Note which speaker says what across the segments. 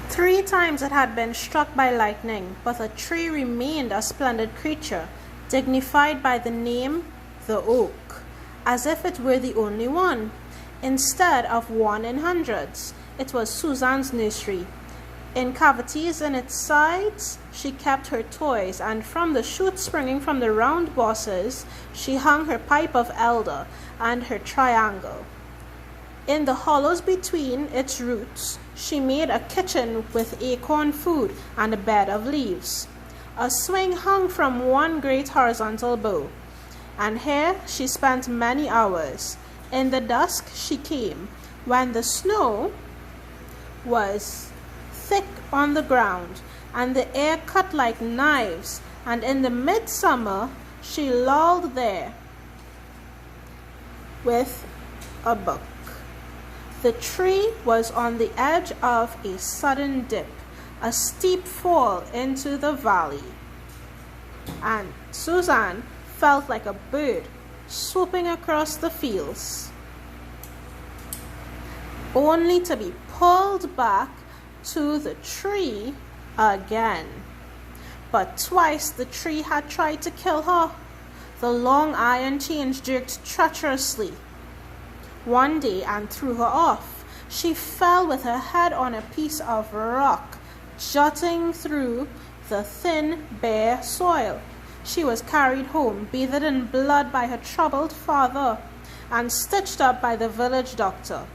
Speaker 1: 3 times it had been struck by lightning, but the tree remained a splendid creature, dignified by the name the oak, as if it were the only one. Instead of one in hundreds, it was Susan's nursery. In cavities in its sides she kept her toys, and from the shoots springing from the round bosses she hung her pipe of elder and her triangle. In the hollows between its roots she made a kitchen with acorn food and a bed of leaves. A swing hung from one great horizontal bow, and here she spent many hours. In the dusk she came, when the snow was thick on the ground, and the air cut like knives, and in the midsummer she lolled there with a book. The tree was on the edge of a sudden dip, a steep fall into the valley, and Susan felt like a bird swooping across the fields, only to be pulled back to the tree again. But twice the tree had tried to kill her. The long iron chains jerked treacherously one day and threw her off. She fell with her head on a piece of rock jutting through the thin, bare soil. She was carried home, bathed in blood by her troubled father, and stitched up by the village doctor.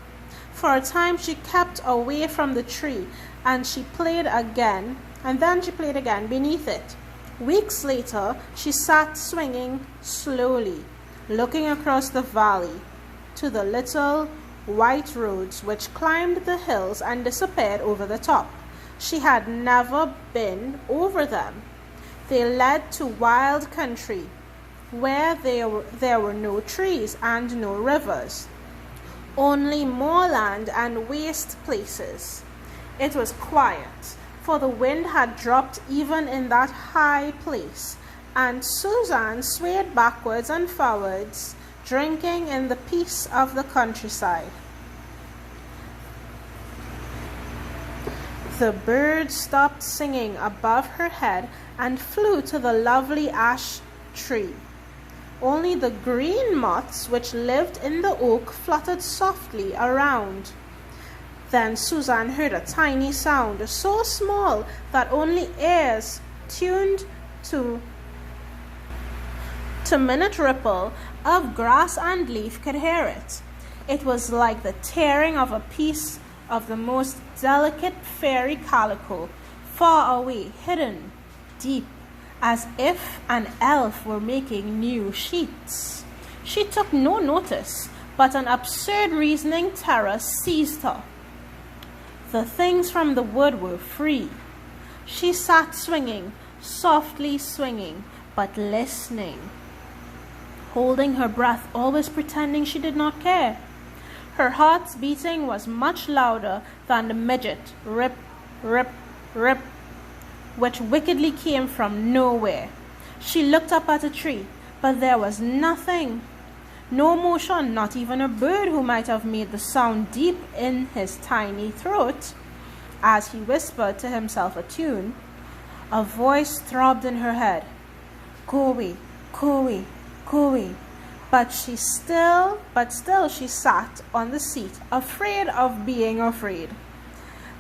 Speaker 1: For a time she kept away from the tree, and she played again, and then she played again beneath it. Weeks later, she sat swinging slowly, looking across the valley to the little white roads which climbed the hills and disappeared over the top. She had never been over them. They led to wild country, where there were no trees and no rivers, only moorland and waste places. It was quiet, for the wind had dropped even in that high place, and Susan swayed backwards and forwards, drinking in the peace of the countryside. The bird stopped singing above her head and flew to the lovely ash tree. Only the green moths which lived in the oak fluttered softly around. Then Susan heard a tiny sound, so small that only ears tuned to minute ripple of grass and leaf could hear it. It was like the tearing of a piece of the most delicate fairy calico, far away, hidden, deep, as if an elf were making new sheets. She took no notice, but an absurd reasoning terror seized her. The things from the wood were free. She sat swinging, softly swinging, but listening, holding her breath, always pretending she did not care. Her heart's beating was much louder than the midget rip, rip, rip, which wickedly came from nowhere. She looked up at a tree, but there was nothing. No motion, not even a bird who might have made the sound deep in his tiny throat. As he whispered to himself a tune, a voice throbbed in her head. Go away, go away, go away. But still she sat on the seat, afraid of being afraid.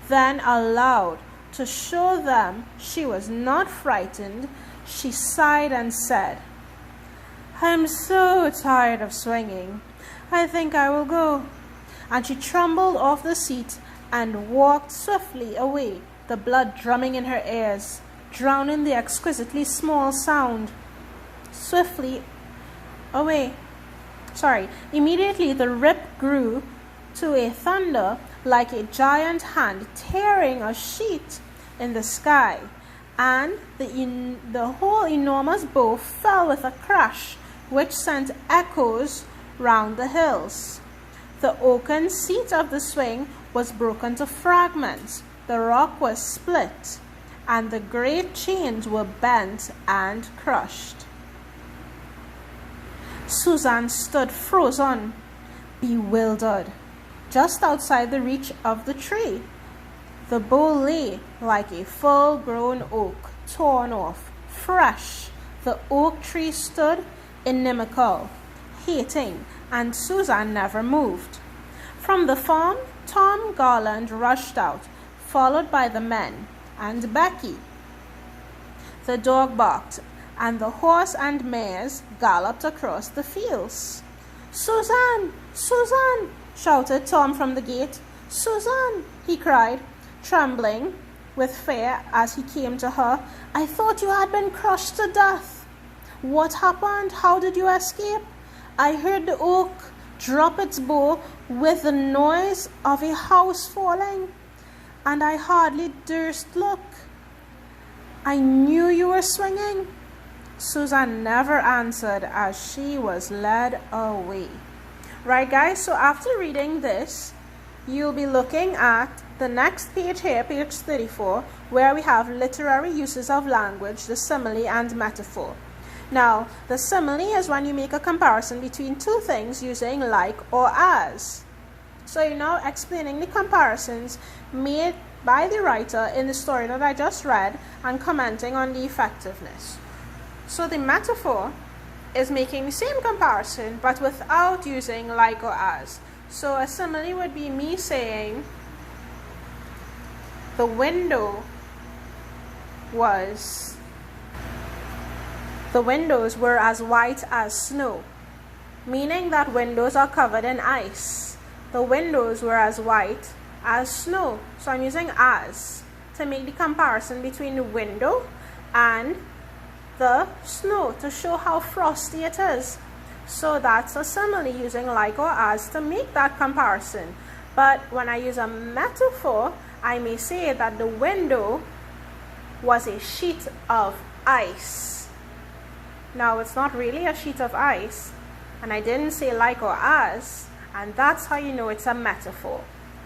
Speaker 1: Then aloud, to show them she was not frightened, she sighed and said, I'm so tired of swinging. I think I will go. And she trembled off the seat and walked swiftly away, the blood drumming in her ears, drowning the exquisitely small sound. Swiftly away. Immediately the rip grew to a thunder like a giant hand tearing a sheet in the sky, and the whole enormous bow fell with a crash which sent echoes round the hills. The oaken seat of the swing was broken to fragments, the rock was split, and the great chains were bent and crushed. Susan stood frozen, bewildered, just outside the reach of the tree. The bough lay like a full-grown oak, torn off, fresh. The oak tree stood inimical, hating, and Susan never moved. From the farm, Tom Garland rushed out, followed by the men and Becky. The dog barked, and the horse and mares galloped across the fields. "Susan! Susan!" shouted Tom from the gate. "Susan!" he cried, trembling with fear as he came to her. "I thought you had been crushed to death. What happened? How did you escape? I heard the oak drop its bough with the noise of a house falling, and I hardly durst look. I knew you were swinging." Susan never answered as she was led away. Right, guys, so after reading this, you'll be looking at the next page here, page 34, where we have literary uses of language, the simile and metaphor. Now, the simile is when you make a comparison between two things using like or as. So you're now explaining the comparisons made by the writer in the story that I just read and commenting on the effectiveness. So the metaphor is making the same comparison but without using like or as. So a simile would be me saying the windows were as white as snow, meaning that windows are covered in ice. The windows were as white as snow. So I'm using as to make the comparison between the window and the snow to show how frosty it is. So that's a simile using like or as to make that comparison. But when I use a metaphor, I may say that the window was a sheet of ice. Now it's not really a sheet of ice, and I didn't say like or as, and that's how you know it's a metaphor,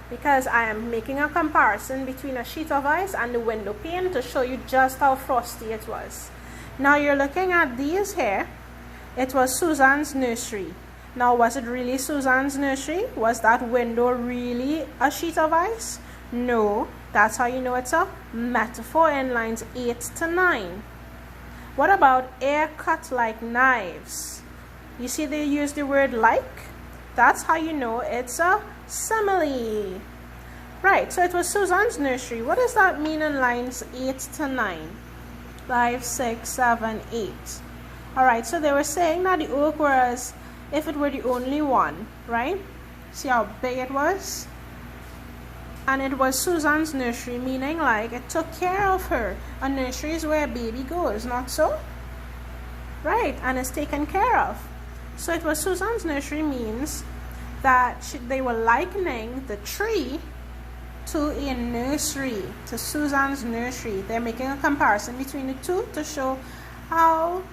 Speaker 1: because I am making a comparison between a sheet of ice and the window pane to show you just how frosty it was. Now you're looking at these here. It was Susan's nursery. Now, was it really Susan's nursery? Was that window really a sheet of ice? No. That's how you know it's a metaphor in lines 8 to 9. What about air cut like knives? You see they use the word like? That's how you know it's a simile. Right, so it was Susan's nursery. What does that mean in lines 8 to 9? 5, 6, 7, 8. Alright, so they were saying that the oak was, if it were the only one, right? See how big it was? And it was Susan's nursery, meaning like it took care of her. A nursery is where a baby goes, not so? Right, and it's taken care of. So it was Susan's nursery means that they were likening the tree to a nursery, to Susan's nursery. They're making a comparison between the two to show how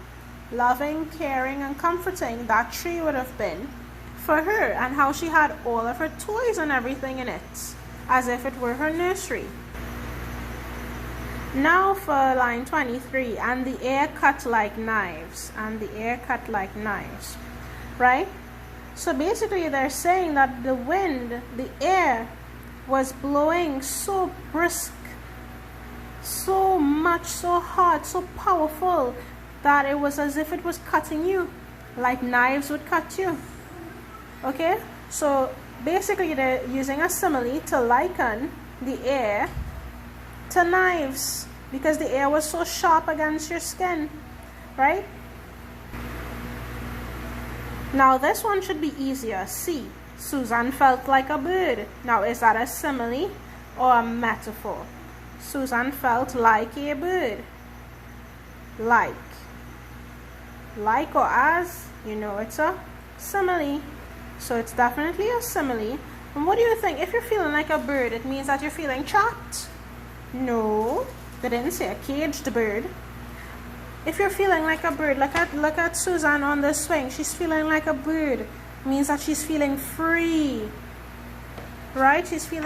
Speaker 1: loving, caring, and comforting that tree would have been for her, and how she had all of her toys and everything in it, as if it were her nursery. Now for line 23, and the air cut like knives, and the air cut like knives, right? So basically they're saying that the wind, the air, was blowing so brisk, so much, so hard, so powerful, that it was as if it was cutting you, like knives would cut you. Okay, so basically they're using a simile to liken the air to knives, because the air was so sharp against your skin, right? Now this one should be easier. C, Susan felt like a bird. Now is that a simile or a metaphor? Susan felt like a bird. Like or as, you know it's a simile. So it's definitely a simile. And what do you think? If you're feeling like a bird, it means that you're feeling trapped? No, they didn't say a caged bird. If you're feeling like a bird, look at Susan on the swing. She's feeling like a bird. It means that she's feeling free, right? She's feeling